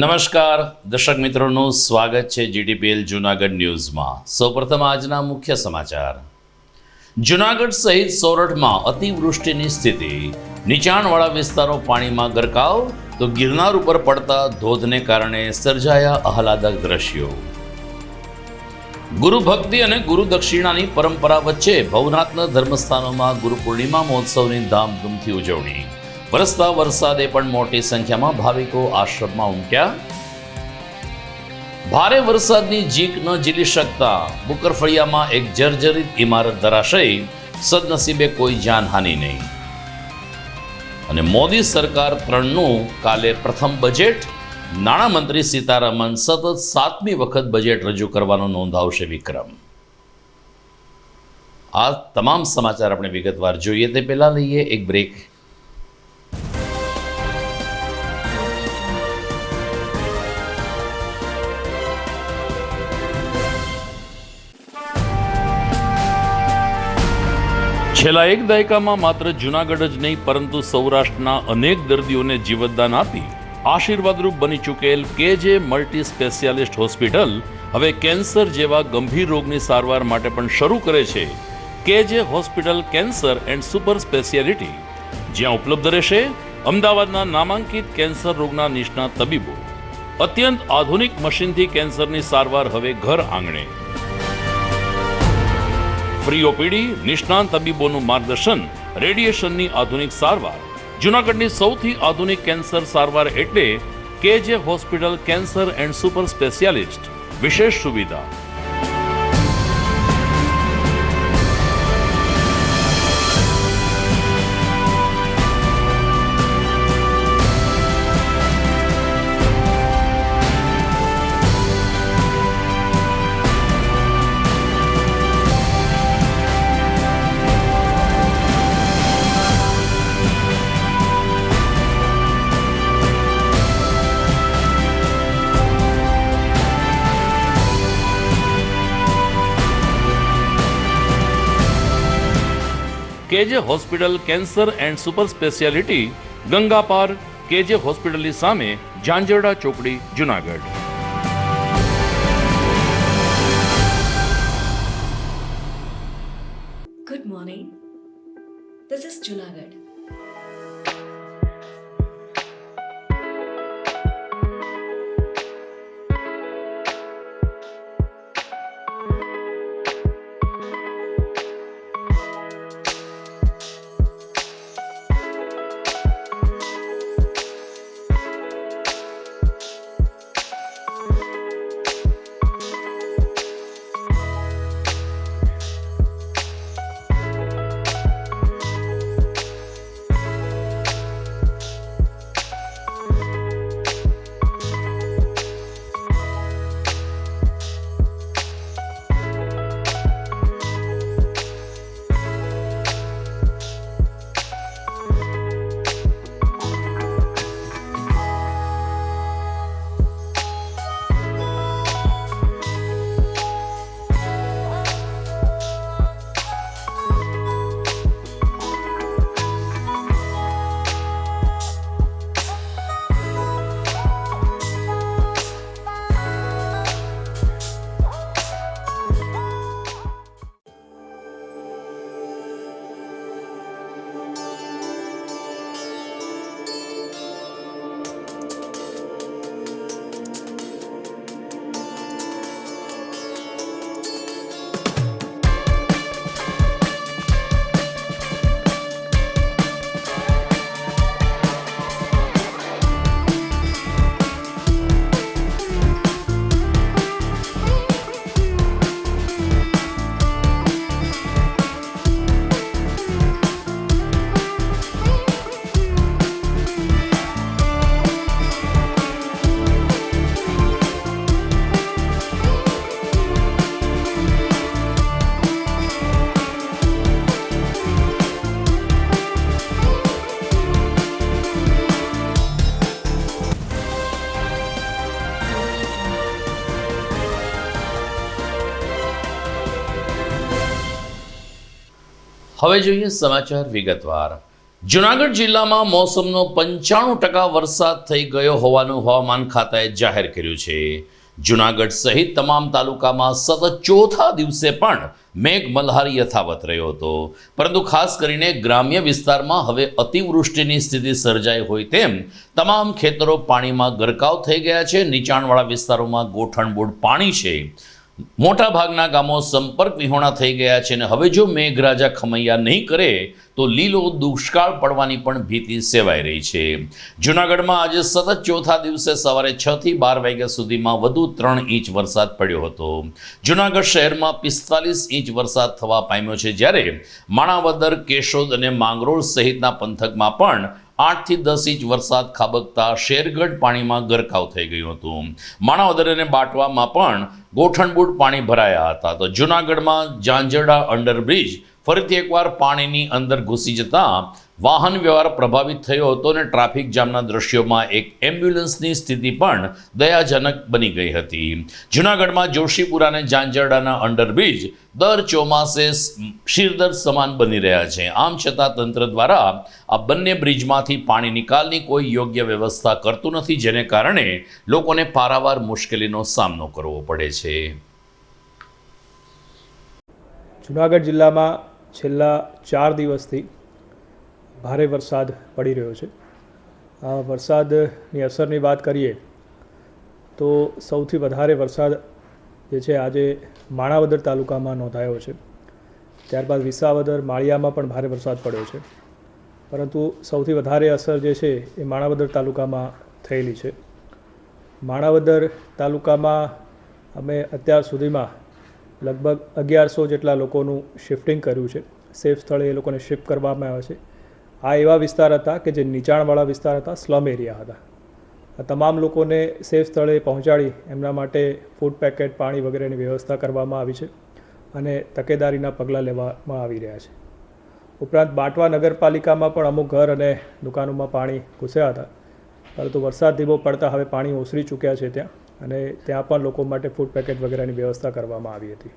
નમસ્કાર દર્શક મિત્રોનું સ્વાગત છે જીટીપીએલ જૂનાગઢ ન્યૂઝમાં। સૌપ્રથમ આજના મુખ્ય સમાચાર। જૂનાગઢ સહિત સોરઠમાં અતિવૃષ્ટિની સ્થિતિ, નીચાણવાળા વિસ્તારો પાણીમાં ગરકાવ તો ગિરનાર ઉપર પડતા ધોધને કારણે સર્જાયા આહલાદક દ્રશ્યો। ગુરુ ભક્તિ અને ગુરુ દક્ષિણાની પરંપરા વચ્ચે ભવનાથના ધર્મસ્થાનોમાં ગુરુ પૂર્ણિમા મહોત્સવની ધામધૂમથી ઉજવણી। વરસતા વરસાદે પણ મોટી સંખ્યામાં ભાવિકો આશ્રમમાં ઉમટ્યા। ભારે વરસાદની ઝીંક ન ઝીલી શકતા બુકરફળિયામાં એક જર્જરિત ઇમારત ધરાશયી, સદનસીબે કોઈ જાનહાનિ નહીં। અને મોદી સરકાર 3નું કાલે પ્રથમ બજેટ, નાણામંત્રી સીતારામન સતત 7મી વખત બજેટ રજૂ કરવાનો નોંધાવશે વિક્રમ। આ તમામ સમાચાર આપણે વિગતવાર જોઈએ તે પહેલા લઈએ એક બ્રેક। છેલ્લા એક દાયકામાં માત્ર જૂનાગઢ જ નહીં પરંતુ સૌરાષ્ટ્રના અનેક દર્દીઓને જીવતદાન આપી આશીર્વાદરૂપ બની ચૂકેલ કેજે મલ્ટી સ્પેશિયાલિસ્ટ હોસ્પિટલ હવે કેન્સર જેવા ગંભીર રોગની સારવાર માટે પણ શરૂ કરે છે કેજે hospital cancer and super speciality, જ્યાં ઉપલબ્ધ રહેશે અમદાવાદના નામાંકિત કેન્સર રોગના નિષ્ણાત તબીબો। અત્યંત આધુનિક મશીનથી કેન્સરની સારવાર હવે ઘર આંગણે। ફ્રી ઓપીડી, નિષ્ણાંત તબીબોનું માર્ગદર્શન, રેડિયેશનની આધુનિક સારવાર। જૂનાગઢની સૌથી આધુનિક કેન્સર સારવાર એટલે કેજે hospital cancer and super specialist. વિશેષ સુવિધા કેજે hospital cancer and super speciality, Ganga પાર, કેજે હોસ્પિટલની સામે, ઝાંઝરડા ચોકડી, Junagadh. Good morning. This is Junagadh. હવે જોઈએ સમાચાર વિગતવાર। જૂનાગઢ જિલ્લામાં મોસમનો 95% વરસાદ થઈ ગયો હોવાનું હવામાન ખાતાએ જાહેર કર્યું છે. જૂનાગઢ સહિત તમામ તાલુકામાં સતત ચોથા દિવસે પણ મેઘમલ્હાર યથાવત રહ્યો હતો, પરંતુ ખાસ કરીને ગ્રામ્ય વિસ્તારમાં હવે અતિવૃષ્ટિની સ્થિતિ સર્જાઈ હોય તેમ તમામ ખેતરો પાણીમાં ગરકાવ થઈ ગયા છે. નીચાણવાળા વિસ્તારોમાં ગોઠણબૂડ પાણી છે. મોટા ભાગના ગામો સંપર્ક વિહોણા થઈ ગયા છે અને હવે જો મેઘરાજા ખમૈયા નહીં કરે તો લીલો દુષ્કાળ પડવાની પણ ભીતિ સેવાઈ રહી છે. જૂનાગઢમાં આજે સતત ચોથા દિવસે સવારે 6 થી 12 વાગ્યા સુધીમાં વધુ 3 ઇંચ વરસાદ પડ્યો હતો. જૂનાગઢ શહેરમાં 45 ઇંચ વરસાદ થવા પામ્યો છે, જ્યારે માણાવદર, કેશોદ અને માંગરોળ સહિતના પંથકમાં પણ 8 થી 10 ઇંચ વરસાદ ખાબકતા શેરગઢ પાણીમાં ગરકાવ થઈ ગયું હતું. માણાવદર અને બાટવામાં પણ ગોઠણબૂડ પાણી ભરાયા હતા. તો જૂનાગઢમાં ઝાંઝરડા અંડરબ્રિજ ફરીથી એકવાર પાણીની અંદર ઘૂસી જતા વાહન વ્યવહાર પ્રભાવિત થયો હતો અને ટ્રાફિક જામના દ્રશ્યોમાં એક એમ્બ્યુલન્સની સ્થિતિ પણ દયાજનક બની ગઈ હતી. જૂનાગઢમાં જોશીપુરા અને ઝાંઝરડાના અંડરબ્રિજ દર ચોમાસે શિરદર સમાન બની રહ્યા છે. આમ છતાં તંત્ર દ્વારા આ બંને બ્રિજમાંથી પાણી નિકાલની કોઈ યોગ્ય વ્યવસ્થા કરતું નથી, જેને કારણે લોકોને પારાવાર મુશ્કેલીનો સામનો કરવો પડે છે. જૂનાગઢ જિલ્લામાં છેલ્લા 4 દિવસથી ભારે વરસાદ પડી રહ્યો છે. આ વરસાદની અસરની વાત કરીએ તો સૌથી વધારે વરસાદ જે છે આજે માણાવદર તાલુકામાં નોંધાયો છે. ત્યારબાદ વિસાવદર, માળિયામાં પણ ભારે વરસાદ પડ્યો છે, પરંતુ સૌથી વધારે અસર જે છે એ માણાવદર તાલુકામાં થયેલી છે. માણાવદર તાલુકામાં અમે અત્યાર સુધીમાં લગભગ 1100 જેટલા લોકોનું શિફ્ટિંગ કર્યું છે. સેફ સ્થળે એ લોકોને શિફ્ટ કરવામાં આવે છે. આ એવા વિસ્તાર હતા કે જે નીચાણવાળા વિસ્તાર હતા, સ્લમ એરિયા હતા. આ તમામ લોકોને સેફ સ્થળે પહોંચાડી એમના માટે ફૂડ પેકેટ, પાણી વગેરેની વ્યવસ્થા કરવામાં આવી છે અને તકેદારીના પગલાં લેવામાં આવી રહ્યા છે. ઉપરાંત બાટવા નગરપાલિકામાં પણ અમુક ઘર અને દુકાનોમાં પાણી ઘૂસ્યા હતા, પરંતુ વરસાદ ધીમો પડતા હવે પાણી ઓસરી ચૂક્યા છે ત્યાં, અને ત્યાં પણ લોકો માટે ફૂડ પેકેટ વગેરેની વ્યવસ્થા કરવામાં આવી હતી.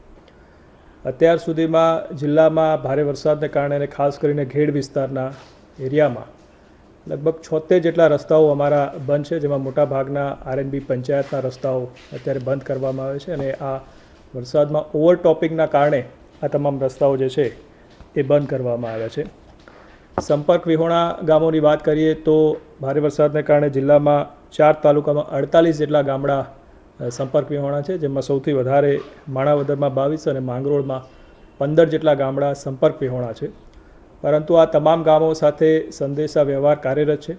અત્યાર સુધીમાં જિલ્લામાં ભારે વરસાદને કારણે અને ખાસ કરીને ઘેડ વિસ્તારના એરિયામાં લગભગ 76 જેટલા રસ્તાઓ અમારા બંધ છે, જેમાં મોટાભાગના આરએનબી પંચાયતના રસ્તાઓ અત્યારે બંધ કરવામાં આવે છે. અને આ વરસાદમાં ઓવરટોપિંગના કારણે આ તમામ રસ્તાઓ જે છે એ બંધ કરવામાં આવ્યા છે. સંપર્ક વિહોણા ગામોની વાત કરીએ તો ભારે વરસાદને કારણે જિલ્લામાં 4 તાલુકામાં 48 જેટલા ગામડા સંપર્ક વિહોણા છે, જેમાં સૌથી વધારે માણાવદરમાં 22 અને માંગરોળમાં 15 જેટલા ગામડા સંપર્ક વિહોણા છે. પરંતુ આ તમામ ગામો સાથે સંદેશા વ્યવહાર કાર્યરત છે.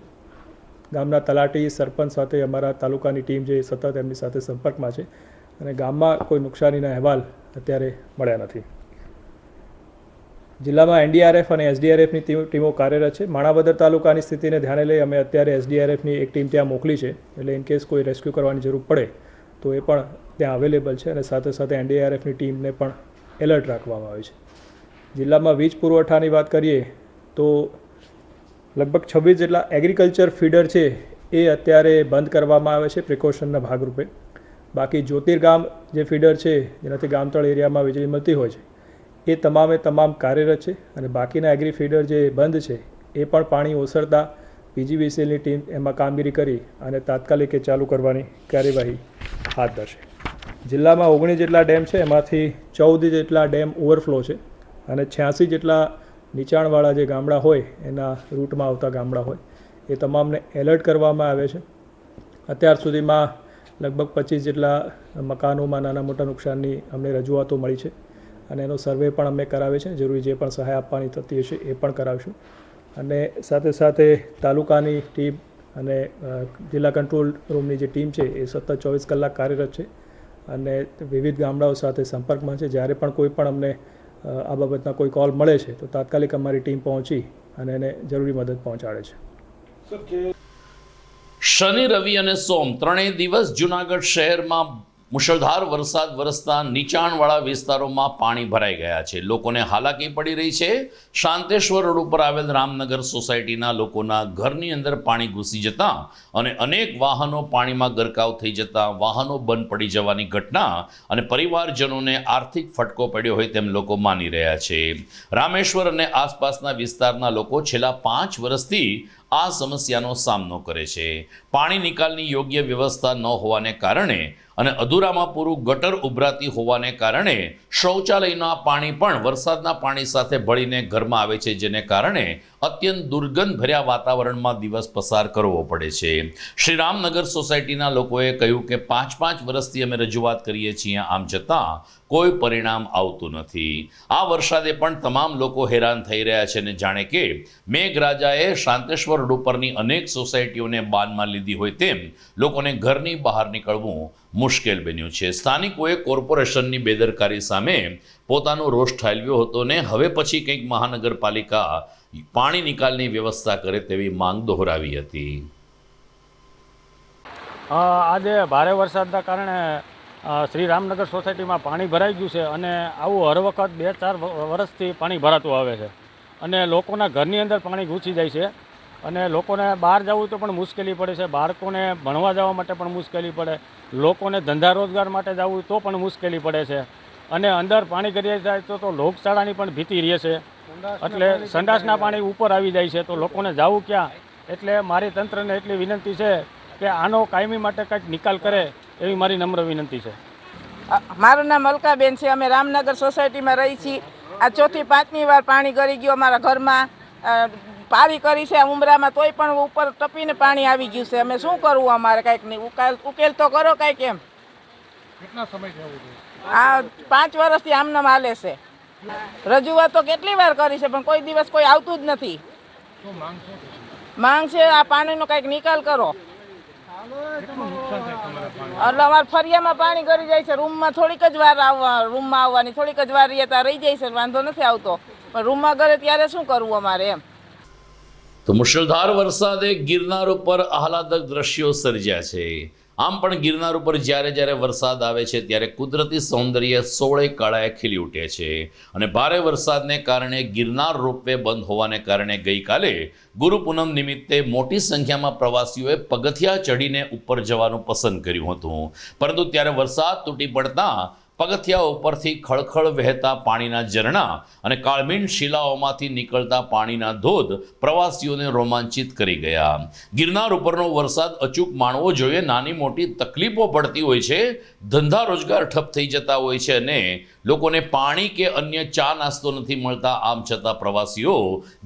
ગામના તલાટી, સરપંચ સાથે અમારા તાલુકાની ટીમ જે સતત એમની સાથે સંપર્કમાં છે, અને ગામમાં કોઈ નુકસાનીના અહેવાલ અત્યારે મળ્યા નથી. જિલ્લામાં એનડીઆરએફ અને એસડીઆરએફની ટીમો કાર્યરત છે. માણાવદર તાલુકાની સ્થિતિને ધ્યાને લઈ અમે અત્યારે એસડીઆરએફની એક ટીમ ત્યાં મોકલી છે, એટલે ઇનકેસ કોઈ રેસ્ક્યુ કરવાની જરૂર પડે તો એ પણ ત્યાં અવેલેબલ છે, અને સાથે સાથે એનડીઆરએફની ટીમને પણ એલર્ટ રાખવામાં આવી છે. જિલ્લામાં વીજ પુરવઠાની વાત કરીએ તો લગભગ 26 જેટલા એગ્રીકલ્ચર ફીડર છે એ અત્યારે બંધ કરવામાં આવે છે પ્રિકોશનના ભાગરૂપે. બાકી જ્યોતિર્ગામ જે ફીડર છે, જેનાથી ગામતળ એરિયામાં વીજળી મળતી હોય છે, એ તમામ કાર્યરત છે. અને બાકીના એગ્રી ફીડર જે બંધ છે એ પણ પાણી ઓસરતા પીજીવીસીએલની ટીમ એમાં કામગીરી કરી અને તાત્કાલિક એ ચાલુ કરવાની કાર્યવાહી હાથ ધરશે. જિલ્લામાં 19 જેટલા ડેમ છે, એમાંથી 14 જેટલા ડેમ ઓવરફ્લો છે, અને 86 જેટલા નીચાણવાળા જે ગામડા હોય, એના રૂટમાં આવતા ગામડા હોય, એ તમામને એલર્ટ કરવામાં આવે છે. અત્યાર સુધીમાં લગભગ 25 જેટલા મકાનોમાં નાના મોટા નુકસાનની અમને રજૂઆતો મળી છે, અને એનો સર્વે પણ અમે કરાવે છે. જરૂરી જે પણ સહાય આપવાની થતી હશે એ પણ કરાવશું. અને સાથે સાથે તાલુકાની ટીમ અને જિલ્લા કંટ્રોલ રૂમની જે ટીમ છે એ સતત 24 કલાક કાર્યરત છે અને વિવિધ ગામડાઓ સાથે સંપર્કમાં છે. જ્યારે પણ કોઈ પણ અમને આ બાબતના કોઈ કોલ મળે છે તો તાત્કાલિક અમારી ટીમ પહોંચી અને એને જરૂરી મદદ પહોંચાડે છે. શનિ, રવિ અને સોમ ત્રણેય દિવસ જૂનાગઢ શહેરમાં મુશળધાર વરસાદ વરસતા નીચાણવાળા વિસ્તારોમાં પાણી ભરાઈ ગયા છે. લોકોને હાલાકી પડી રહી છે. શાંતેશ્વર રોડ ઉપર આવેલ રામનગર સોસાયટીના લોકોના ઘરની અંદર પાણી ઘૂસી જતા અને અનેક વાહનો પાણીમાં ગરકાવ થઈ જતા વાહનો બંધ પડી જવાની ઘટના અને પરિવારજનોને આર્થિક ફટકો પડ્યો હોય તેમ લોકો માની રહ્યા છે. રામેશ્વર અને આસપાસના વિસ્તારના લોકો છેલ્લા 5 વર્ષથી આ સમસ્યાનો સામનો કરે છે. પાણી નિકાલની યોગ્ય વ્યવસ્થા ન હોવાને કારણે અને અધૂરામાં પૂરું ગટર ઉભરાતી હોવાને કારણે શૌચાલયના પાણી પણ વરસાદના પાણી સાથે ભળીને ઘરમાં આવે છે, જેને કારણે અત્યંત દુર્ગંધભર્યા વાતાવરણમાં દિવસ પસાર કરવો પડે છે. શ્રી રામનગર સોસાયટીના લોકોએ કહ્યું કે 5 વર્ષથી અમે રજૂઆત કરીએ છીએ, આમ છતાં કોઈ પરિણામ આવતું નથી. આ વરસાદે પણ તમામ લોકો હેરાન થઈ રહ્યા છે અને જાણે કે મેઘરાજાએ શાંતેશ્વર રોડ ઉપરની અનેક સોસાયટીઓને બાનમાં લીધી હોય તેમ લોકોને ઘરની બહાર નીકળવું મુશ્કેલ બન્યું છે. સ્થાનિકોએ કોર્પોરેશનની બેદરકારી સામે પોતાનો રોષ ઠાલવ્યો હતો ને હવે પછી કંઈક મહાનગરપાલિકા પાણી નિકાલની વ્યવસ્થા કરે તેવી માંગ દોહરાવી હતી. આજે ભારે વરસાદના કારણે શ્રી રામનગર સોસાયટીમાં પાણી ભરાઈ ગયું છે અને આવું હર વખત 2-4 વર્ષથી પાણી ભરાતું આવે છે અને લોકોના ઘરની અંદર પાણી ઘૂસી જાય છે અને લોકોને બહાર જવું તો પણ મુશ્કેલી પડે છે. બાળકોને ભણવા જવા માટે પણ મુશ્કેલી પડે, લોકોને ધંધા રોજગાર માટે જવું તો પણ મુશ્કેલી પડે છે અને અંદર પાણી કરી જાય તો લોકશાળાની પણ ભીતિ રહે છે. એટલે સંડાસના પાણી ઉપર આવી જાય છે તો લોકોને જવું ક્યાં. એટલે મારી તંત્રને એટલી વિનંતી છે કે આનો કાયમી માટે કંઈક નિકાલ કરે એવી મારી નમ્ર વિનંતી છે. મારું નામ અલકાબેન છે. અમે રામનગર સોસાયટીમાં રહી છીએ. આ 4થી 5મી વાર પાણી ગળી ગયું અમારા ઘરમાં. પારી કરી છે ઉમરામાં તોય પણ ઉપર ટપીને પાણી આવી ગયું છે. અમે શું કરવું? અમારે કંઈક નહીં ઉકેલ તો કરો કંઈક એમ. કેટલા સમયથી આવું છે? આ 5 વર્ષથી આમનામ હાલે છે. રજૂઆતો કેટલી વાર કરી છે પણ કોઈ દિવસ કોઈ આવતું જ નથી. માંગ છે આ પાણીનો કંઈક નિકાલ કરો. એટલે અમારે ફરિયામાં પાણી ગળી જાય છે. રૂમમાં થોડીક જ વાર આવવાની થોડીક જ વાર રહી જાય છે, વાંધો નથી આવતો. પણ રૂમમાં ગળે ત્યારે શું કરવું અમારે એમ. તો મુશળધાર વરસાદે ગિરનાર ઉપર આહલાદક દ્રશ્યો સર્જ્યા છે. આમ પણ ગિરનાર ઉપર જ્યારે વરસાદ આવે છે ત્યારે કુદરતી સૌંદર્ય 16 કળાએ ખીલી ઉઠે છે અને ભારે વરસાદને કારણે ગિરનાર રોપવે બંધ હોવાને કારણે ગઈકાલે ગુરુ પૂનમ નિમિત્તે મોટી સંખ્યામાં પ્રવાસીઓએ પગથિયા ચડીને ઉપર જવાનું પસંદ કર્યું હતું, પરંતુ ત્યારે વરસાદ તૂટી પડતા પગથિયા ઉપરથી ખળખળ વહેતા પાણીના ઝરણા અને કાળમીણ શિલાઓમાંથી નીકળતા પાણીના ધોધ પ્રવાસીઓને રોમાંચિત કરી ગયા. ગિરનાર ઉપરનો વરસાદ અચૂક માણવો જોઈએ. નાની મોટી તકલીફો પડતી હોય છે, ધંધા રોજગાર ઠપ થઈ જતા હોય છે અને લોકોને પાણી કે અન્ય ચા નાસ્તો નથી મળતા. આમ છતાં પ્રવાસીઓ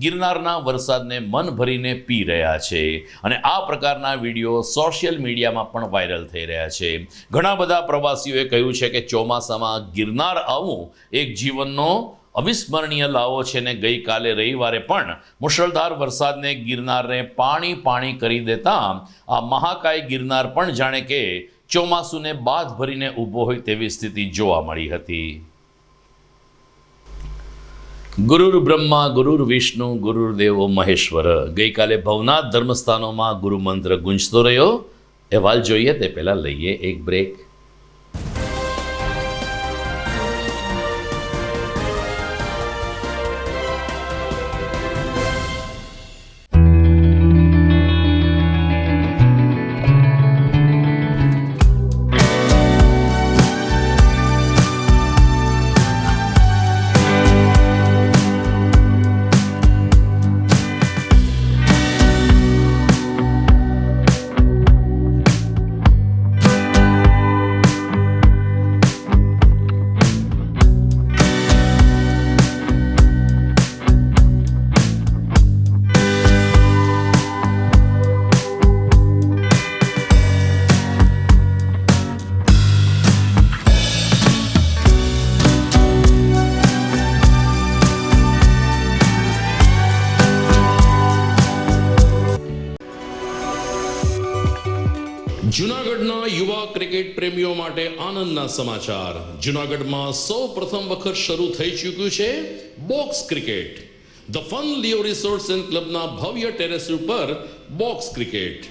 ગિરનારના વરસાદને મન ભરીને પી રહ્યા છે અને આ પ્રકારના વિડીયો સોશિયલ મીડિયામાં પણ વાયરલ થઈ રહ્યા છે. ઘણા બધા પ્રવાસીઓએ કહ્યું છે કે ચોમાસામાં ગિરનાર આવવું એક જીવનનો અવિસ્મરણીય લાવો છે ને ગઈકાલે રવિવારે પણ મુશળધાર વરસાદને ગિરનારને પાણી કરી દેતા આ મહાકાય ગિરનાર પણ જાણે કે ચોમાસુને બાદ ભરીને ઊભો હોય તેવી સ્થિતિ જોવા મળી હતી. ગુરુર બ્રહ્મા ગુરુર વિષ્ણુ ગુરુર્દેવો મહેશ્વર. ગઈકાલે ભવનાથ ધર્મસ્થાનોમાં ગુરુ મંત્ર ગુંજતો રહ્યો. અહેવાલ જોઈએ તે પહેલા લઈએ એક બ્રેક. જૂનાગઢના યુવા ક્રિકેટ પ્રેમીઓ માટે આનંદના સમાચાર. જૂનાગઢમાં સૌપ્રથમ વખત શરૂ થઈ ચૂક્યું છે box cricket. The fun Leo resorts and ક્લબના ભવ્ય ટેરેસ ઉપર બોક્સ ક્રિકેટ.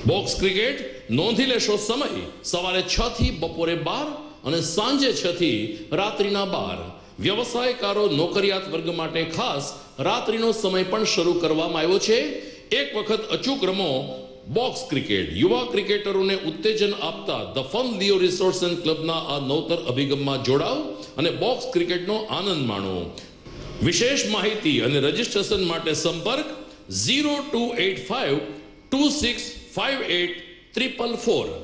બોક્સ ક્રિકેટ નોંધી લેશો સમય સવારે 6 થી બપોરે 12 અને સાંજે 6 થી રાત્રિના 12. વ્યવસાયકારો નોકરિયાત વર્ગ માટે ખાસ રાત્રિનો સમય પણ શરૂ કરવામાં આવ્યો છે. એક વખત અચૂક રમો બોક્સ ક્રિકેટ. યુવા ક્રિકેટરોને ઉત્તેજન આપતા the fun Leo resorts and ક્લબના આ નવતર અભિગમમાં જોડાઓ અને બોક્સ ક્રિકેટનો આનંદ માણો. વિશેષ માહિતી અને રજીસ્ટ્રેશન માટે સંપર્ક 0285 2658 444.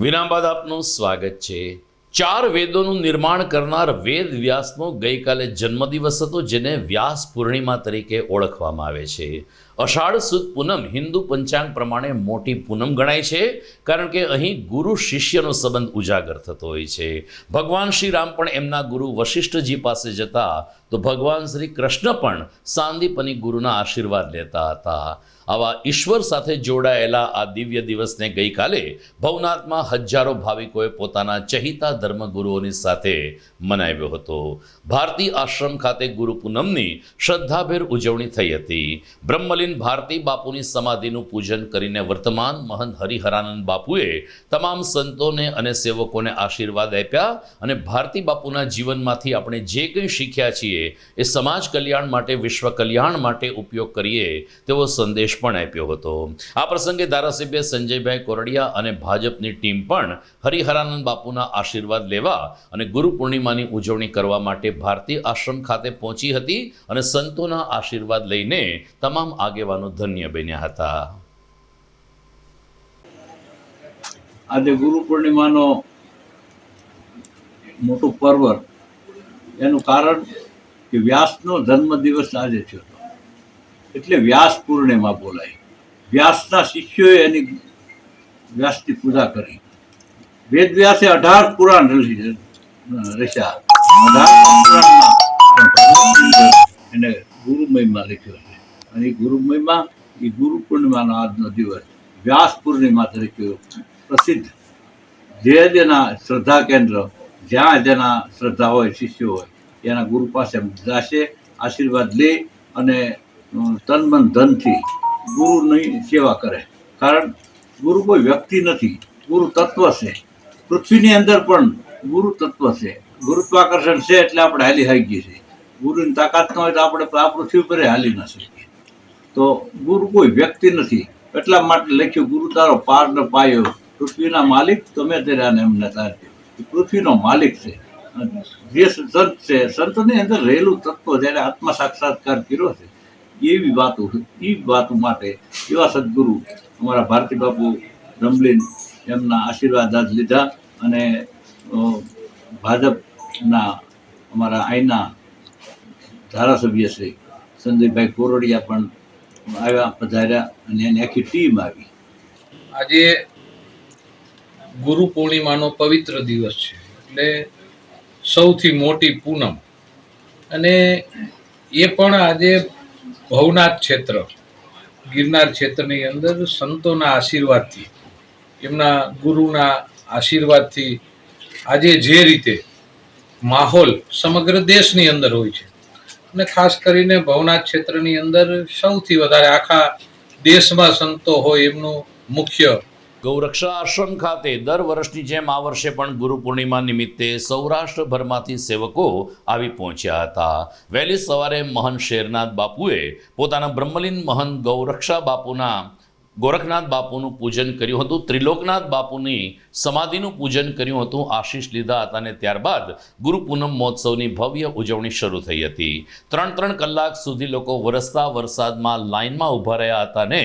વિરામ બાદ આપનું સ્વાગત છે. 4 વેદોનું નિર્માણ કરનાર વેદ વ્યાસનો ગઈકાલે જન્મદિવસ હતો, જેને વ્યાસ પૂર્ણિમા તરીકે ઓળખવામાં આવે છે. અષાઢ સુદ પૂનમ હિન્દુ પંચાંગ પ્રમાણે મોટી પૂનમ ગણાય છે, કારણ કે અહીં ગુરુ શિષ્યનો સંબંધ ઉજાગર થતો હોય છે. ભગવાન શ્રી રામ પણ એમના ગુરુ વશિષ્ઠજી પાસે જતા તો ભગવાન શ્રી કૃષ્ણ પણ સાંદીપની ગુરુના આશીર્વાદ લેતા હતા. આવા ઈશ્વર સાથે જોડાયેલા આ દિવ્ય દિવસને ગઈકાલે ભવનાથમાં હજારો ભાવિકોએ પોતાના ચહિતા ધર્મગુરુઓની સાથે મનાવ્યો હતો. ભારતી આશ્રમ ખાતે ગુરુ પૂનમની શ્રદ્ધાભેર ઉજવણી થઈ હતી. બ્રહ્મલીન ભારતી બાપુની સમાધિનું પૂજન કરીને વર્તમાન મહંત હરિહરાનંદ બાપુએ તમામ સંતોને અને સેવકોને આશીર્વાદ આપ્યા અને ભારતી બાપુના જીવનમાંથી આપણે જે કંઈ શીખ્યા છીએ એ સમાજ કલ્યાણ માટે, વિશ્વ કલ્યાણ માટે ઉપયોગ કરીએ તેવો સંદેશ પણ આપ્યો હતો. આ પ્રસંગે ધારાસભ્ય સંજયભાઈ કોરડિયા અને ભાજપની ટીમ પણ હરિહરાનંદ બાપુના આશીર્વાદ લેવા અને ગુરુ પૂર્ણિમાની ઉજવણી કરવા માટે ભારતી આશ્રમ ખાતે પહોંચી હતી અને સંતોના આશીર્વાદ લઈને તમામ આગેવાનો ધન્ય બન્યા હતા. આજે ગુરુ પૂર્ણિમાનો મોટું પર્વ, એનું કારણ કે વ્યાસનો જન્મદિવસ આજે થયો હતો, એટલે વ્યાસ પૂર્ણિમા બોલાય. વ્યાસના શિષ્યોએ એની વ્યાસની પૂજા કરી. વેદ વ્યાસે 18 પુરાણ રચ્યા. 18 પુરાણમાં એને ગુરુ મહિમા લખ્યો છે, અને એ ગુરુ મહિમા એ ગુરુ પૂર્ણિમાનો આજનો દિવસ વ્યાસ પૂર્ણિમા તરીકે પ્રસિદ્ધ. જે જેના શ્રદ્ધા કેન્દ્ર, જ્યાં જેના શ્રદ્ધા હોય, શિષ્યો હોય, એના ગુરુ પાસે જશે, આશીર્વાદ લે અને તન મન ધનથી ગુરુની સેવા કરે. કારણ ગુરુ કોઈ વ્યક્તિ નથી, ગુરુ તત્વ છે. પૃથ્વીની અંદર પણ ગુરુ તત્વ છે. ગુરુત્વાકર્ષણ છે એટલે આપણે હાલી હાકી છીએ. ગુરુની તાકાત ન હોય તો આપણે આ પૃથ્વી પર હાલી ન શકીએ. તો ગુરુ કોઈ વ્યક્તિ નથી, એટલા માટે લખ્યું ગુરુ તારો પાર ન પાયો, પૃથ્વીના માલિક તમે ત્યારે આને એમને તાર્યો. પૃથ્વીનો માલિક છે. જે સંત છે, સંતની અંદર રહેલું તત્વ જ્યારે આત્મા સાક્ષાત્કાર કર્યો છે, એવી વાતો માટે એવા સદગુરુ અમારા ભારતી બાપુ રમલીન એમના આશીર્વાદ આજ લીધા. અને ભાજપના અમારા અહીંના ધારાસભ્ય શ્રી સંજયભાઈ કોરડિયા પણ આવ્યા, પધાર્યા, અને એની આખી ટીમ આવી. આજે ગુરુ પૂર્ણિમાનો પવિત્ર દિવસ છે, એટલે સૌથી મોટી પૂનમ. અને એ પણ આજે ભવનાથ ક્ષેત્ર, ગિરનાર ક્ષેત્રની અંદર સંતોના આશીર્વાદથી, એમના ગુરુના આશીર્વાદથી આજે જે રીતે માહોલ સમગ્ર દેશની અંદર હોય છે, અને ખાસ કરીને ભવનાથ ક્ષેત્રની અંદર સૌથી વધારે આખા દેશમાં સંતો હોય એમનું મુખ્ય ગૌરક્ષા આશ્રમ ખાતે દર વર્ષની જેમ આ વર્ષે પણ ગુરુ પૂર્ણિમા નિમિત્તે સૌરાષ્ટ્રભરમાંથી સેવકો આવી પહોંચ્યા હતા. વહેલી સવારે મહંત શેરનાથ બાપુએ પોતાના બ્રહ્મલીન મહંત ગોરખનાથ બાપુનું પૂજન કર્યું હતું. ત્રિલોકનાથ બાપુની સમાધિનું પૂજન કર્યું હતું, આશીષ લીધા હતા, અને ત્યારબાદ ગુરુ પૂનમ મહોત્સવની ભવ્ય ઉજવણી શરૂ થઈ હતી. 3 કલાક સુધી લોકો વરસતા વરસાદમાં લાઇનમાં ઊભા રહ્યા હતા અને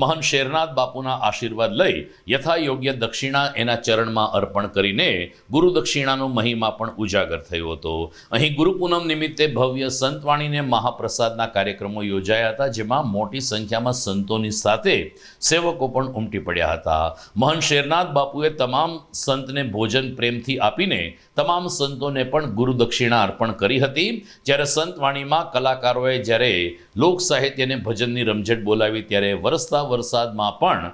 મહંત શેરનાથ બાપુના આશીર્વાદ લઈ યથાયોગ્ય દક્ષિણા એના ચરણમાં અર્પણ કરીને ગુરુ દક્ષિણાનો મહિમા પણ ઉજાગર થયો હતો. અહીં ગુરુ પૂનમ નિમિત્તે ભવ્ય સંતવાણીને મહાપ્રસાદના કાર્યક્રમો યોજાયા હતા, જેમાં મોટી સંખ્યામાં સંતોની સાથે સેવકો પણ ઉમટી પડ્યા હતા. મહંત શેરનાથ બાપુએ તમામ સંતને ભોજન પ્રેમથી આપીને તમામ સંતોને પણ ગુરુ દક્ષિણા અર્પણ કરી હતી. જ્યારે સંતવાણીમાં કલાકારોએ જ્યારે લોક સાહિત્યને ભજનની રમઝટ બોલાવી, ત્યારે વરસતા વરસાદમાં પણ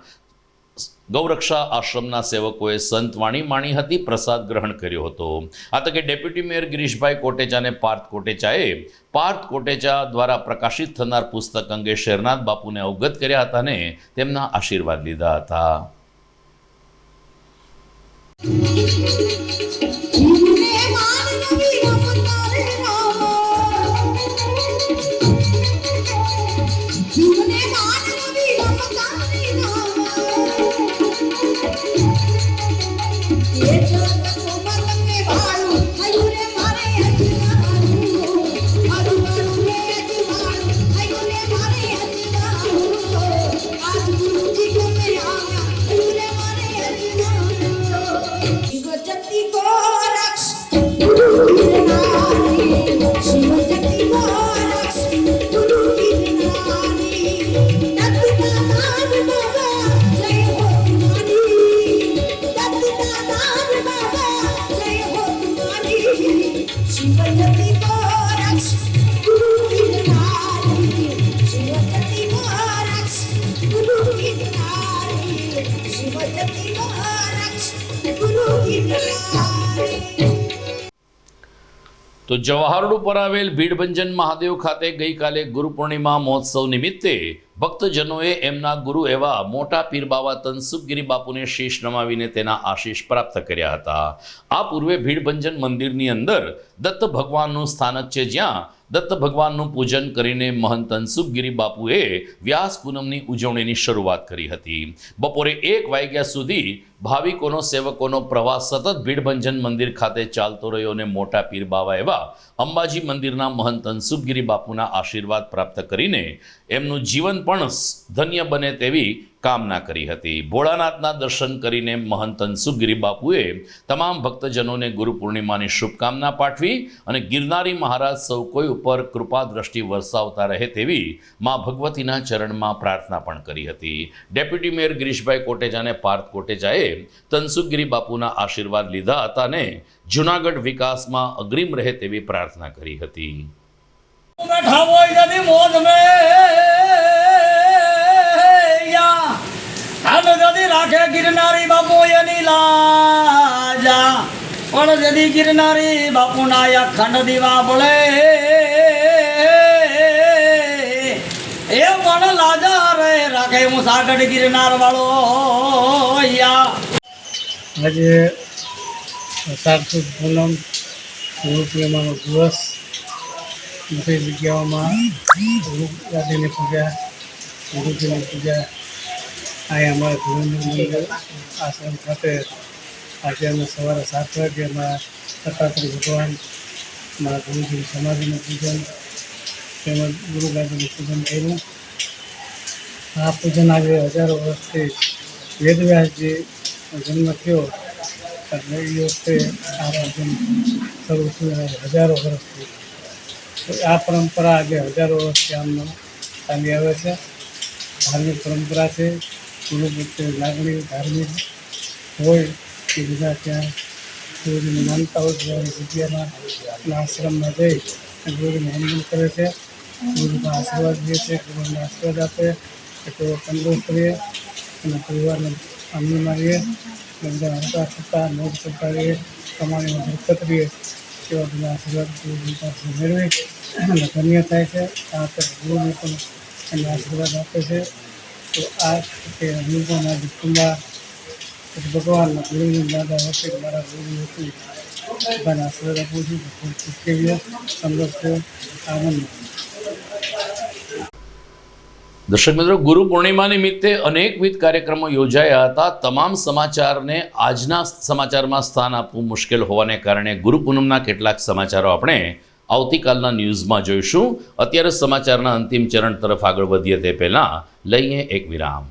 ગૌરક્ષા આશ્રમના સેવકોએ સંતવાણી માણી હતી, પ્રસાદ ગ્રહણ કર્યો હતો. આ તકે ડેપ્યુટી મેયર ગિરીશભાઈ કોટેચા અને પાર્થ કોટેચાએ પાર્થ કોટેચા દ્વારા પ્રકાશિત થનાર પુસ્તક અંગે શેરનાથ બાપુને અવગત કર્યા હતા અને તેમના આશીર્વાદ લીધા હતા. તો જવાહરડુ પર આવેલ ભીડભંજન મહાદેવ ખાતે ગઈકાલે ગુરુ પૂર્ણિમા મહોત્સવ નિમિત્તે ભક્તજનોએ એમના ગુરુ એવા મોટા પીર બાવા તનસુખગીરી બાપુને શીશ નમાવીને તેના આશીષ પ્રાપ્ત કર્યા હતા. આ પૂર્વે ભીડભંજન મંદિરની અંદર દત્ત ભગવાનનું સ્થાનક છે, જ્યાં દત્ત ભગવાનનું પૂજન કરીને મહંત તનસુખગીરી બાપુએ વ્યાસ પૂનમની ઉજવણીની શરૂઆત કરી હતી. બપોરે 1 વાગ્યા સુધી ભાવિકોનો સેવકોનો પ્રવાહ સતત ભીડભંજન મંદિર ખાતે ચાલતો રહ્યો અને મોટા પીર બાવા એવા અંબાજી મંદિરના મહંત તનસુખગીરી બાપુના આશીર્વાદ પ્રાપ્ત કરીને એમનું જીવન પણ ધન્ય બને તેવી કામના કરી હતી. ભોળાનાથના દર્શન કરીને મહંત તનસુખગીરી બાપુએ તમામ ભક્તજનોને ગુરુ પૂર્ણિમાની શુભકામના પાઠવી અને ગિરનારી મહારાજ સૌ કોઈ ઉપર કૃપા દ્રષ્ટિ વરસાવતા રહે તેવી મા ભગવતીના ચરણમાં પ્રાર્થના પણ કરી હતી. ડેપ્યુટી મેયર ગિરીશભાઈ કોટેચા અને પાર્થ કોટેચાએ તનસુખગીરી બાપુના આશીર્વાદ લીધા હતા અને જૂનાગઢ વિકાસમાં અગ્રીમ રહે તેવી પ્રાર્થના કરી હતી. રાખે ગિરનારી બાપુ એની લાજા પણ જદી ગિરનારી બાપુ ના અખંડ દીવા બોલે એ પણ લાજા રે રાખે મુસાગઢ ગિરનાર વાળો. આજે સારસુદ પૂનમ ગુરુ પૂર્ણિમાનો દિવસ બધી જગ્યાઓમાં ગુરુ દાદીની પૂજા, ગુરુજીની પૂજા અહીંયા અમારા ધીરુંજન મંદિર આશ્રમ ખાતે આજે અમે સવારે 7 વાગ્યામાં દત્તાત્રેય ભગવાન મારા ગુરુજીની સમાધિનું પૂજન તેમજ ગુરુ દાદાનું પૂજન કર્યું. આ પૂજન આજે હજારો વર્ષથી વેદવ્યાસજી જન્મ થયો એટલે એ વખતે આ પૂજન શરૂ થયું હજારો વર્ષથી. તો આ પરંપરા આજે હજારો વર્ષથી આમ ચાલી આવે છે. ધાર્મિક પરંપરા છે. ગુરુ પ્રત્યે લાગણી ધાર્મિક હોય કે બધા ત્યાં ગુરુજીને માનતા હોય ત્યારે જગ્યાના આશ્રમમાં જઈ ગુરુજીને વંદન કરે છે, ગુરુના આશીર્વાદ લે છે, ગુરુને આશીર્વાદ આપે કે તેઓ તંદુરસ્ત રહે અને પરિવારને આનંદમાં રહે, બધા હરતા થતા મોજ કરતા રહે, કમાણીમાં બરકત રહે તેવા બધા આશીર્વાદ ગુરુજી પાસે મેળવી અને ધન્ય થાય છે. આ તક ગુરુને પણ એને આશીર્વાદ આપે છે. તો આ કે હું પણ આજે કુંભા ભગવાનના ગુરુજી દાદા વખતે મારા ગુરુ હતી બધાને આશીર્વાદ આપું છું. ખૂબ કેવીય તંદુરસ્ત આનંદ. દર્શક મિત્રો, ગુરુ પૂર્ણિમા નિમિત્તે અનેકવિધ કાર્યક્રમો યોજાયા હતા. તમામ સમાચારને આજના સમાચારમાં સ્થાન આપવું મુશ્કેલ હોવાને કારણે ગુરુ પૂનમના કેટલાક સમાચારો આપણે આવતીકાલના ન્યૂઝમાં જોઈશું. અત્યારે સમાચારના અંતિમ ચરણ તરફ આગળ વધીએ તે પહેલાં લઈએ એક વિરામ.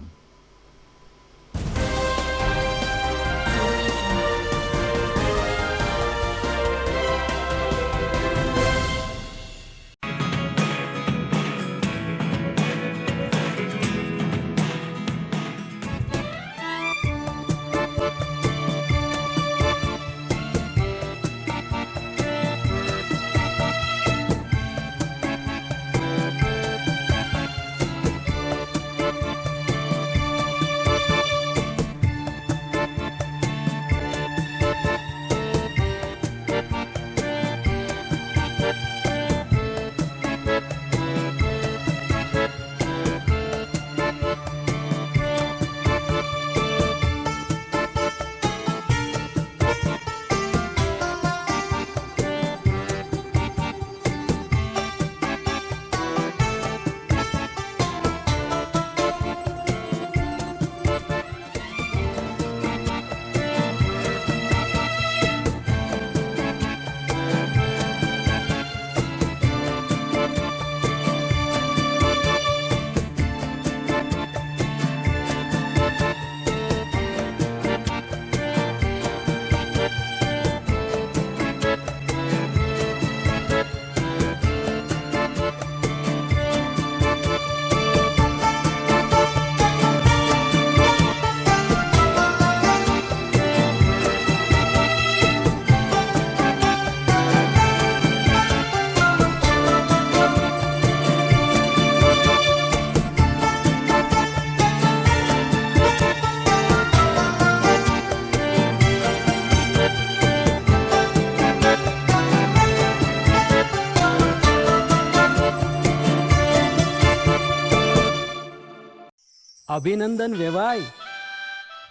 અભિનંદન વેવાઈ.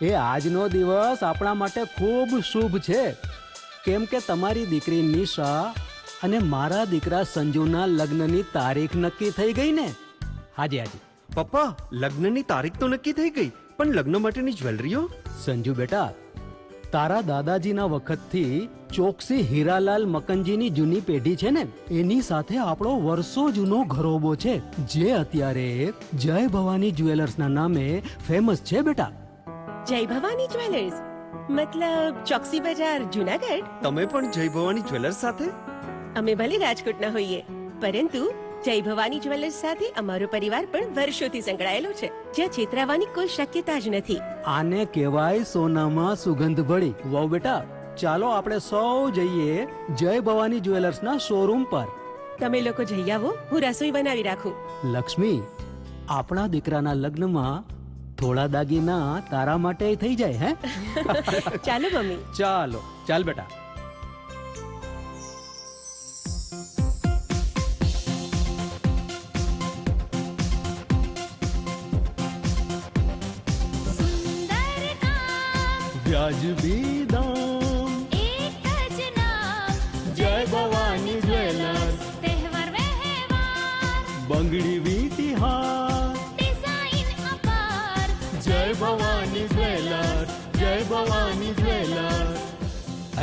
એ આજનો દિવસ આપણા માટે ખૂબ શુભ છે, કેમ કે તમારી દીકરી નિશા અને મારા દીકરા સંજુના લગ્નની તારીખ નક્કી થઈ ગઈ ને. હાજી હાજી. પપ્પા, લગ્નની તારીખ તો નક્કી થઈ ગઈ, પણ લગ્ન માટેની જ્વેલરીઓ? સંજુ બેટા, તારા દાદાજીના વખતથી ચોકસી હીરાલાલ મકનજીની જૂની પેઢી છે ને, એની સાથે આપણો વર્ષો જૂનો ઘરોબો છે, જે અત્યારે જય ભવાની જ્વેલર્સના નામે ફેમસ છે બેટા. જય ભવાની જ્વેલર્સ મતલબ ચોકસી બજાર જુનાગઢ? તમે પણ જય ભવાની જ્વેલર્સ સાથે? અમે ભલે રાજકોટના હોઈએ, પરંતુ જય ભવાની જ્વેલર્સ સાથે અમારો પરિવાર પણ વર્ષોથી સંકળાયેલો છે, જ્યાં છેતરાવાની કોઈ શક્યતા જ નથી. આને કહેવાય સોનામાં સુગંધ ભળી. વાવ બેટા, ચાલો આપણે સૌ જઈએ જય ભવાની જ્વેલર્સના શોરૂમ પર. તમે લોકો જઈ આવો, હું રસોઈ બનાવી રાખું. લક્ષ્મી, આપણા દીકરાના લગ્નમાં થોડા દાગીના તારા માટે થઈ જાય. હે ચાલો મમ્મી. ચાલો ચાલ બેટા. વ્યાજબી દામ, એક જ નામ, જય ભવાની જ્વેલર્સ. તહેવાર વ્યવહાર, બંગડી વીટી હાર, ડિઝાઇન અપાર, જય ભવાની જ્વેલર્સ, જય ભવાની જ્વેલર્સ.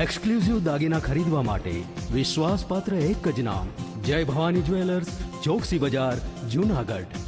એક્સક્લુઝિવ દાગીના ખરીદવા માટે વિશ્વાસપાત્ર એક જ નામ, જય ભવાની જ્વેલર્સ, ચોકસી બજાર, જુનાગઢ.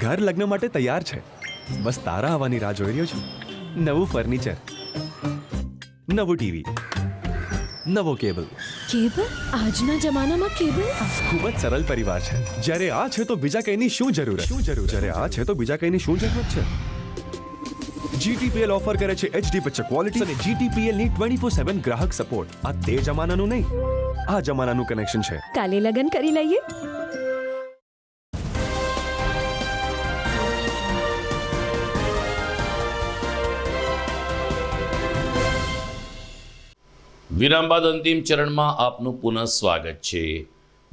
ઘર લગ્ન માટે તૈયાર છે, બસ તારા આવવાની રાહ જોઈ રહ્યો છું. નવું ફર્નિચર, નવું ટીવી, નવો કેબલ. કેબલ? આજના જમાનામાં કેબલ? ખૂબ જ સરળ પરિવાર છે. જ્યારે આ છે તો બીજા કઈની શું જરૂરત? જ્યારે આ છે તો બીજા કઈની શું જરૂરત છે? GTPL ઓફર કરે છે HD પિક્ચર ક્વોલિટી અને GTPL ની 24/7 ગ્રાહક સપોર્ટ. આ તે જમાનાનું નહીં, આ જમાનાનું કનેક્શન છે. કાલે લગન કરી લઈએ. વિરામ બાદ અંતિમ ચરણમાં આપનું પુનઃ સ્વાગત છે.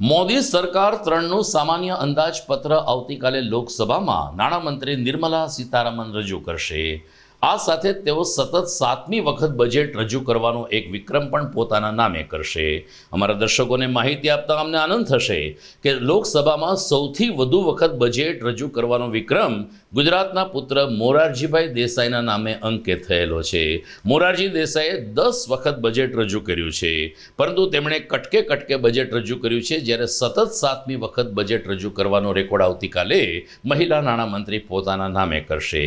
મોદી સરકાર 3નું સામાન્ય અંદાજપત્ર આવતીકાલે લોકસભામાં નાણામંત્રી નિર્મલા સીતારામન રજૂ કરશે. આ સાથે તેઓ સતત 7મી વખત બજેટ રજૂ કરવાનો એક વિક્રમ પણ પોતાના નામે કરશે. અમારા દર્શકોને માહિતી આપતા અમને આનંદ થશે કે લોકસભામાં સૌથી વધુ વખત બજેટ રજૂ કરવાનો વિક્રમ ગુજરાતના પુત્ર મોરારજીભાઈ દેસાઈના નામે અંકિત થયેલો છે. મોરારજી દેસાઈએ 10 વખત બજેટ રજૂ કર્યું છે, પરંતુ તેમણે કટકે બજેટ રજૂ કર્યું છે, જ્યારે સતત 7મી વખત બજેટ રજૂ કરવાનો રેકોર્ડ આવતીકાલે મહિલા નાણામંત્રી પોતાના નામે કરશે.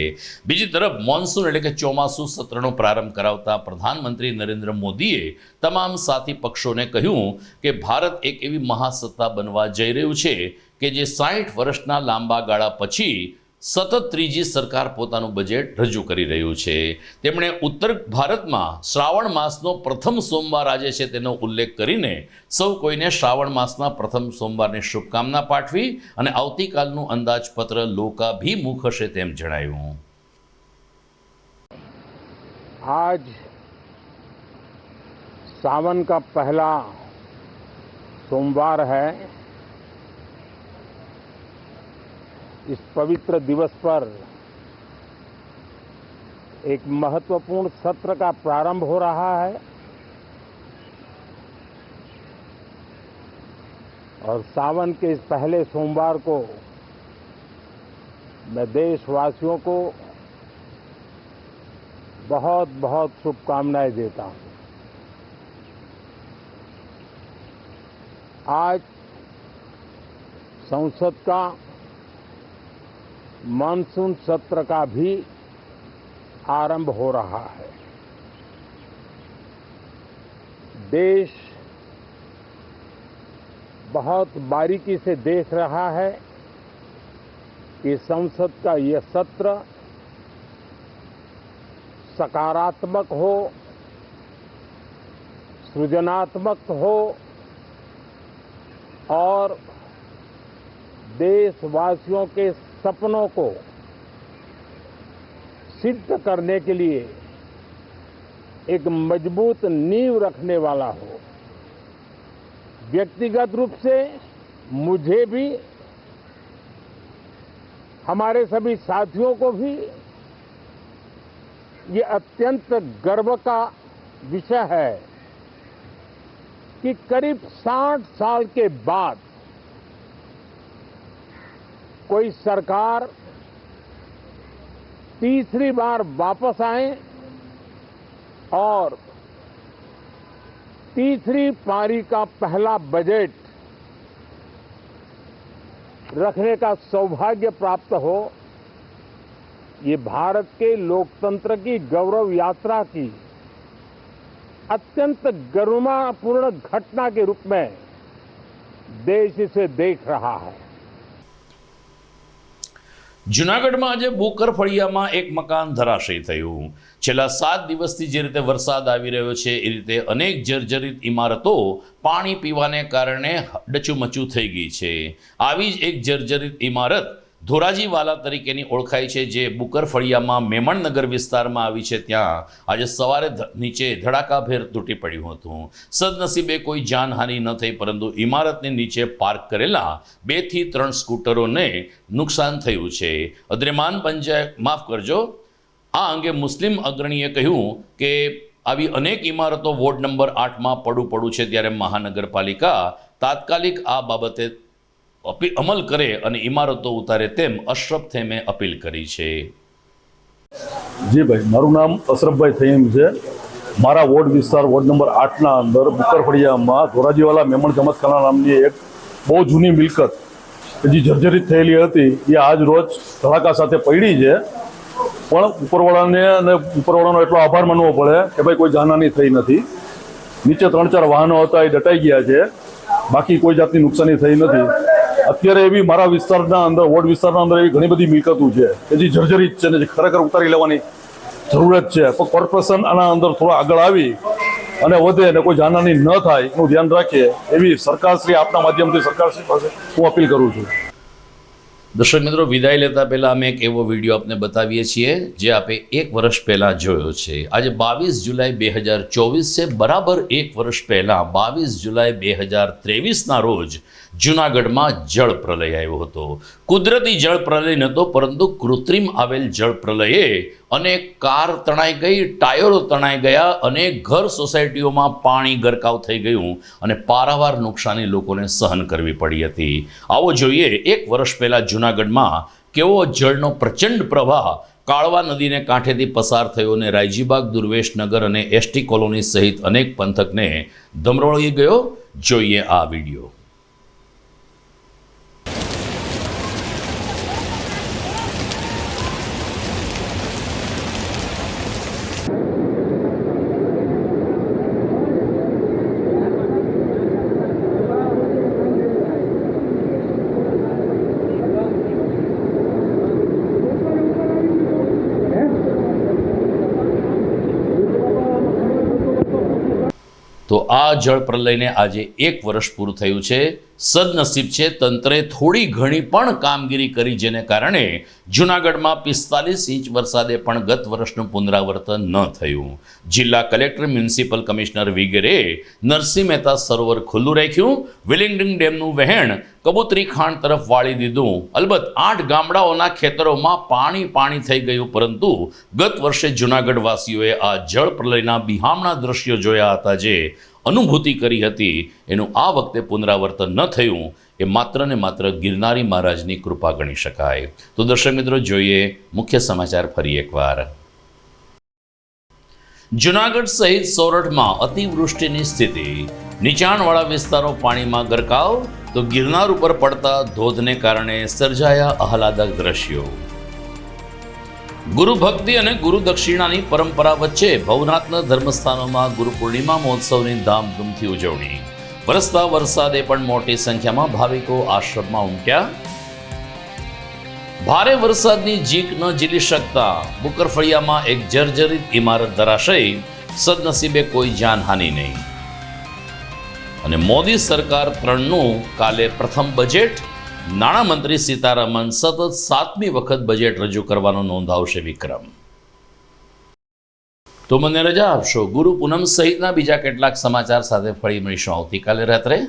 બીજી તરફ મોન્સૂન એટલે કે ચોમાસું સત્રનો પ્રારંભ કરાવતા પ્રધાનમંત્રી નરેન્દ્ર મોદીએ તમામ સાથી પક્ષોને કહ્યું કે ભારત એક એવી મહાસત્તા બનવા જઈ રહ્યું છે કે જે 60 વર્ષના લાંબા ગાળા પછી સતત ત્રીજી સરકાર પોતાનું બજેટ રજૂ કરી રહ્યું છે. તેમણે ઉત્તર ભારતમાં શ્રાવણ માસનો પ્રથમ સોમવાર આજે છે તેનો ઉલ્લેખ કરીને સૌ કોઈને શ્રાવણ માસના પ્રથમ સોમવારની શુભકામના પાઠવી અને આવતીકાલનું અંદાજપત્ર લોકાભિમુખ હશે તેમ જણાવ્યું. आज सावन का पहला सोमवार है. इस पवित्र दिवस पर एक महत्वपूर्ण सत्र का प्रारंभ हो रहा है और सावन के इस पहले सोमवार को मैं देशवासियों को बहुत बहुत शुभकामनाएं देता हूं. आज संसद का मानसून सत्र का भी आरंभ हो रहा है. देश बहुत बारीकी से देख रहा है कि संसद का यह सत्र सकारात्मक हो, सृजनात्मक हो और देशवासियों के सपनों को सिद्ध करने के लिए एक मजबूत नींव रखने वाला हो. व्यक्तिगत रूप से मुझे भी, हमारे सभी साथियों को भी ये अत्यंत गर्व का विषय है कि करीब 60 साल के बाद कोई सरकार तीसरी बार वापस आए और तीसरी पारी का पहला बजट रखने का सौभाग्य प्राप्त हो. ये भारत के लोकतंत्र की गौरव यात्रा की अत्यंत गरिमापूर्ण घटना के रूप में देश इसे देख रहा है. જૂનાગઢમાં આજે બુકર ફળિયામાં એક મકાન ધરાશયી થયું. છેલ્લા 7 દિવસથી જે રીતે વરસાદ આવી રહ્યો છે એ રીતે અનેક જર્જરિત ઇમારતો પાણી પીવાને કારણે ડચુમચુ થઈ ગઈ છે. આવી જ એક જર્જરિત ઇમારત ધોરાજીવાલા તરીકેની ઓળખાય છે, જે બુકર ફળિયામાં મેમણનગર વિસ્તારમાં આવી છે. ત્યાં આજે સવારે નીચે ધડાકાભેર તૂટી પડ્યું હતું. સદનસીબે કોઈ જાનહાનિ ન થઈ, પરંતુ ઇમારતની નીચે પાર્ક કરેલા 2 થી 3 સ્કૂટરોને નુકસાન થયું છે. અદ્રેમાન પંચાયત આ અંગે મુસ્લિમ અગ્રણીએ કહ્યું કે આવી અનેક ઇમારતો વોર્ડ નંબર 8માં પડું છે, ત્યારે મહાનગરપાલિકા તાત્કાલિક આ બાબતે અમલ કરે અને ઇમારતો ઉતારે તેમ અશરફ થેમે અપીલ કરી છે. જી ભાઈ, મારું નામ અશરફભાઈ થઈમ છે. મારા વોર્ડ વિસ્તાર વોર્ડ નંબર 8ના અંદર બુકર ફળિયામાં ધોરાજીવાલા મેમણ જમતખાના નામની એક બહુ જૂની મિલકત જે જર્જરિત થયેલી હતી એ આજ રોજ ધડાકા સાથે પડી છે. પણ ઉપરવાળાનો એટલો આભાર માનવો પડે કે ભાઈ કોઈ જાનહાની થઈ નથી. નીચે 3-4 વાહનો હતા એ દટાઈ ગયા છે, બાકી કોઈ જાતની નુકસાની થઈ નથી. અત્યારે એવી મારા વિસ્તારના અંદર વોર્ડ વિસ્તારના અંદર એવી ઘણી બધી મિલકતો છે કે જે જર્જરિત છે ને જે ખરેખર ઉતારી લેવાની જરૂરત છે. પણ કોર્પોરેશન આના અંદર થોડા આગળ આવી અને વધે અને કોઈ જાનહાની ન થાય એનું ધ્યાન રાખે એવી સરકારશ્રી આપના માધ્યમથી સરકારશ્રી પાસે હું અપીલ કરું છું. દર્શક મિત્રો, વિદાય લેતા પહેલાં અમે એક એવો વિડીયો આપને બતાવીએ છીએ જે આપે 1 વર્ષ પહેલાં જોયો છે. આજે 22 જુલાઈ 2024 છે. બરાબર 1 વર્ષ પહેલાં 22 જુલાઈ 2023ના રોજ જૂનાગઢમાં જળ પ્રલય આવ્યો હતો. કુદરતી જળ પ્રલય નહોતો, પરંતુ કૃત્રિમ આવેલ જળ પ્રલયે અનેક કાર તણાઈ ગઈ, ટાયરો તણાઈ ગયા, અનેક ઘર સોસાયટીઓમાં પાણી ગરકાવ થઈ ગયું અને પારાવાર નુકસાની લોકોને સહન કરવી પડી હતી. આવો જોઈએ 1 વર્ષ પહેલાં જૂનાગઢમાં કેવો જળનો પ્રચંડ પ્રવાહ કાળવા નદીને કાંઠેથી પસાર થયો અને રાયજીબાગ, દુર્વેશનગર અને એસટી કોલોની સહિત અનેક પંથકને ધમરોળી ગયો. જોઈએ આ વિડીયો. તો આ જળ પ્રલયને આજે 1 વર્ષ પૂરું થયું છે. સદનસીબ છે તંત્રે થોડી ઘણી પણ કામગીરી કરી, જેને કારણે જૂનાગઢમાં 45 ઇંચ વરસાદે પણ ગત વર્ષનું પુનરાવર્તન ન થયું. જિલ્લા કલેક્ટર, મ્યુનિસિપલ કમિશનર વગેરે નરસિંહ મહેતા સરોવર ખુલ્લું રાખ્યું. વિલિંગડન ડેમનું વહેણ કબૂતરી ખાણ તરફ વાળી દીધું. અલબત્ત 8 ગામડાઓના ખેતરોમાં પાણી થઈ ગયું, પરંતુ ગત વર્ષે જૂનાગઢવાસીઓએ આ જળ પ્રલયના બિહામણા દ્રશ્યો જોયા હતા, જે અનુભૂતિ કરી હતી, એનું આ વખતે પુનરાવર્તન ન થયું એ માત્ર ને માત્ર ગિરનારી મહારાજની કૃપા ગણી શકાય. તો દર્શક મિત્રો, જોઈએ મુખ્ય સમાચાર ફરી એકવાર. જૂનાગઢ સહિત સોરઠમાં અતિવૃષ્ટિની સ્થિતિ. નીચાણવાળા વિસ્તારો પાણીમાં ગરકાવ, તો ગિરનાર ઉપર પડતા ધોધને કારણે સર્જાયા આહલાદક દ્રશ્યો. ગુરુ ભક્તિ અને ગુરુ દક્ષિણાની પરંપરા વચ્ચે ભવનાથના ધર્મસ્થાનોમાં ગુરુ પૂર્ણિમા મહોત્સવની ધામધૂમથી ઉજવણી. વરસતા વરસાદે પણ મોટી સંખ્યામાં ભાવિકો આશ્રમમાં ઉમટ્યા. ભારે વરસાદની ઝીંક ન ઝીલી શકતા બુકરફળિયામાં એક જર્જરિત ઇમારત ધરાશયી. સદનસીબે કોઈ જાનહાનિ નહીં. અને મોદી સરકાર 3નું કાલે પ્રથમ બજેટ. નાણામંત્રી સીતારમણ સતત 7મી વખત બજેટ રજૂ કરવાનો નોંધાવશે વિક્રમ. તો મને રજા આપશો. ગુરુ પૂનમ સહિતના બીજા કેટલાક સમાચાર સાથે ફરી મળીશું આવતીકાલે રાત્રે.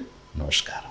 નમસ્કાર.